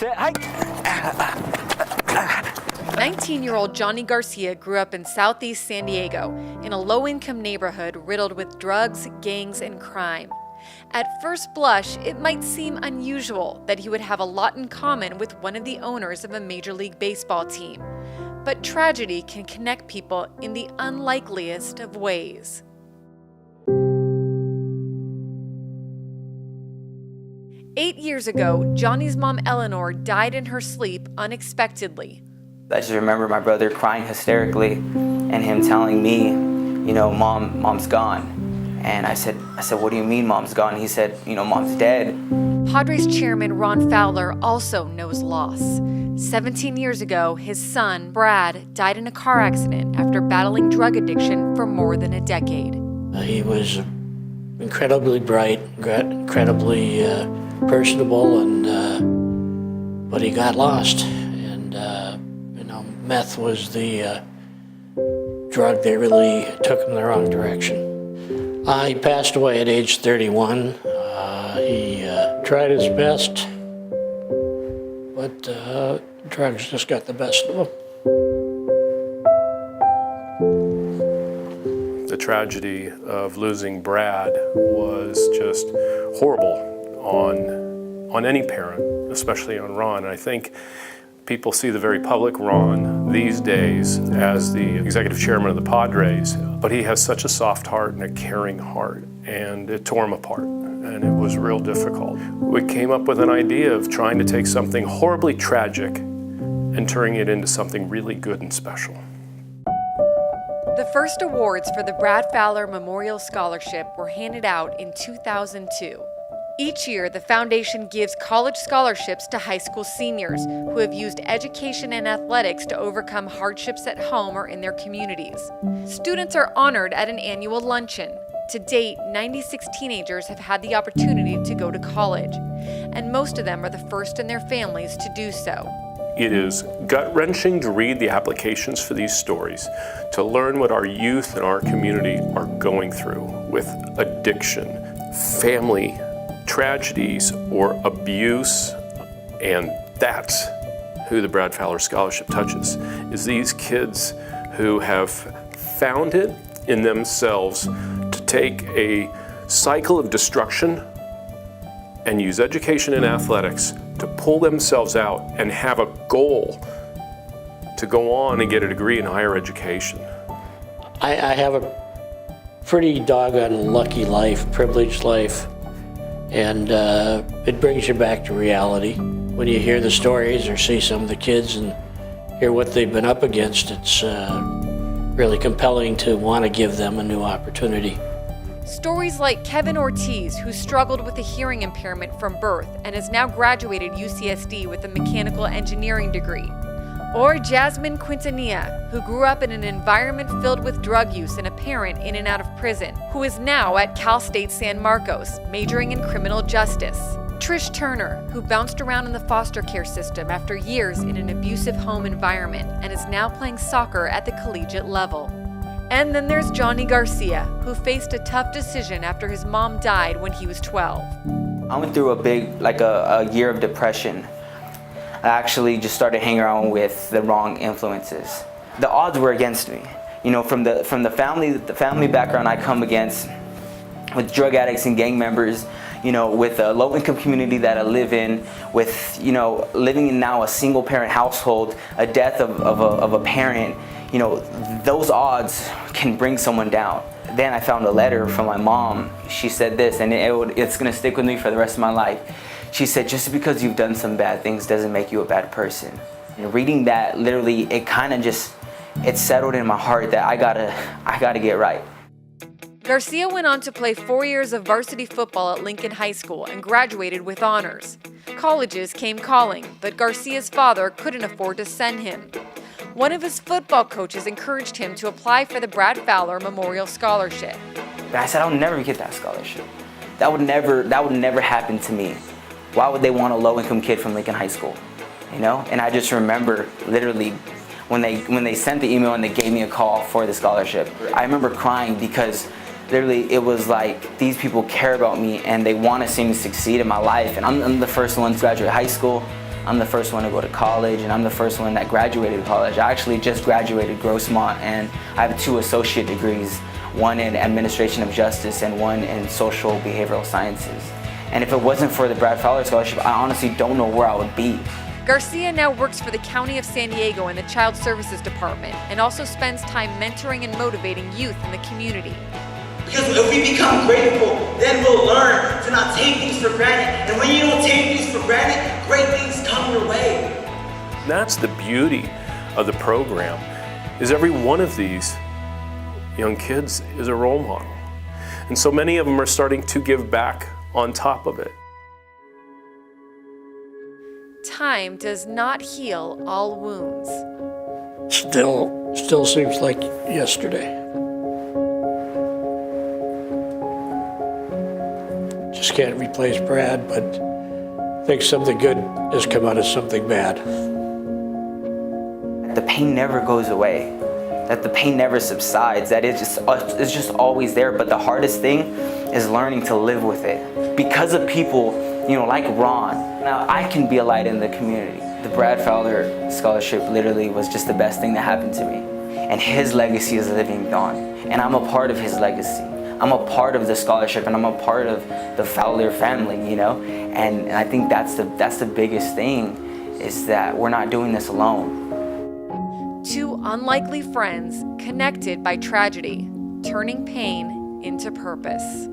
sit, hike. 19-year-old Johnny Garcia grew up in southeast San Diego in a low-income neighborhood riddled with drugs, gangs, and crime. At first blush, it might seem unusual that he would have a lot in common with one of the owners of a Major League Baseball team. But tragedy can connect people in the unlikeliest of ways. Eight years ago, Johnny's mom Eleanor died in her sleep unexpectedly. I just remember my brother crying hysterically and him telling me, mom's gone. And I said, what do you mean mom's gone? He said, mom's dead. Padres chairman Ron Fowler also knows loss. 17 years ago, his son, Brad, died in a car accident after battling drug addiction for more than a decade. He was incredibly bright, incredibly personable, but he got lost. And, meth was the drug that really took him the wrong direction. He passed away at age 31. He tried his best, but drugs just got the best of him. The tragedy of losing Brad was just horrible on any parent, especially on Ron. And I think people see the very public Ron these days as the executive chairman of the Padres, but he has such a soft heart and a caring heart, and it tore him apart, and it was real difficult. We came up with an idea of trying to take something horribly tragic and turning it into something really good and special. The first awards for the Brad Fowler Memorial Scholarship were handed out in 2002. Each year, the foundation gives college scholarships to high school seniors who have used education and athletics to overcome hardships at home or in their communities. Students are honored at an annual luncheon. To date, 96 teenagers have had the opportunity to go to college, and most of them are the first in their families to do so. It is gut-wrenching to read the applications for these stories, to learn what our youth and our community are going through with addiction, family tragedies, or abuse, and that's who the Brad Fowler Scholarship touches, is these kids who have found it in themselves to take a cycle of destruction and use education and athletics to pull themselves out and have a goal to go on and get a degree in higher education. I have a pretty doggone lucky life, privileged life. And it brings you back to reality. When you hear the stories or see some of the kids and hear what they've been up against, it's really compelling to want to give them a new opportunity. Stories like Kevin Ortiz, who struggled with a hearing impairment from birth and has now graduated UCSD with a mechanical engineering degree. Or Jasmine Quintanilla, who grew up in an environment filled with drug use and a parent in and out of prison, who is now at Cal State San Marcos, majoring in criminal justice. Trish Turner, who bounced around in the foster care system after years in an abusive home environment and is now playing soccer at the collegiate level. And then there's Johnny Garcia, who faced a tough decision after his mom died when he was 12. I went through a year of depression. I actually just started hanging around with the wrong influences. The odds were against me. From the family background I come against, with drug addicts and gang members, with a low-income community that I live in, with living in now a single-parent household, a death of a parent, those odds can bring someone down. Then I found a letter from my mom. She said this, and it's gonna stick with me for the rest of my life. She said, just because you've done some bad things doesn't make you a bad person. And reading that, literally, it settled in my heart that I gotta get right. Garcia went on to play 4 years of varsity football at Lincoln High School and graduated with honors. Colleges came calling, but Garcia's father couldn't afford to send him. One of his football coaches encouraged him to apply for the Brad Fowler Memorial Scholarship. But I said, I'll never get that scholarship. That would never happen to me. Why would they want a low-income kid from Lincoln High School? And I just remember literally when they sent the email and they gave me a call for the scholarship. I remember crying because literally it was like these people care about me and they want to see me succeed in my life. And I'm the first one to graduate high school. I'm the first one to go to college, and I'm the first one that graduated college. I actually just graduated Grossmont, and I have 2 associate degrees, one in administration of justice and one in social behavioral sciences. And if it wasn't for the Brad Fowler Scholarship, I honestly don't know where I would be. Garcia now works for the County of San Diego in the Child Services Department and also spends time mentoring and motivating youth in the community. Because if we become grateful, then we'll learn to not take things for granted. And when you don't take things for granted, great things come your way. That's the beauty of the program, is every one of these young kids is a role model. And so many of them are starting to give back on top of it. Time does not heal all wounds. Still seems like yesterday. Just can't replace Brad, but I think something good has come out of something bad. The pain never goes away, that the pain never subsides, that it's just always there. But the hardest thing is learning to live with it. Because of people, like Ron, now I can be a light in the community. The Brad Fowler Scholarship literally was just the best thing that happened to me. And his legacy is living on. And I'm a part of his legacy. I'm a part of the scholarship, and I'm a part of the Fowler family, And I think that's the biggest thing, is that we're not doing this alone. 2 unlikely friends connected by tragedy, turning pain into purpose.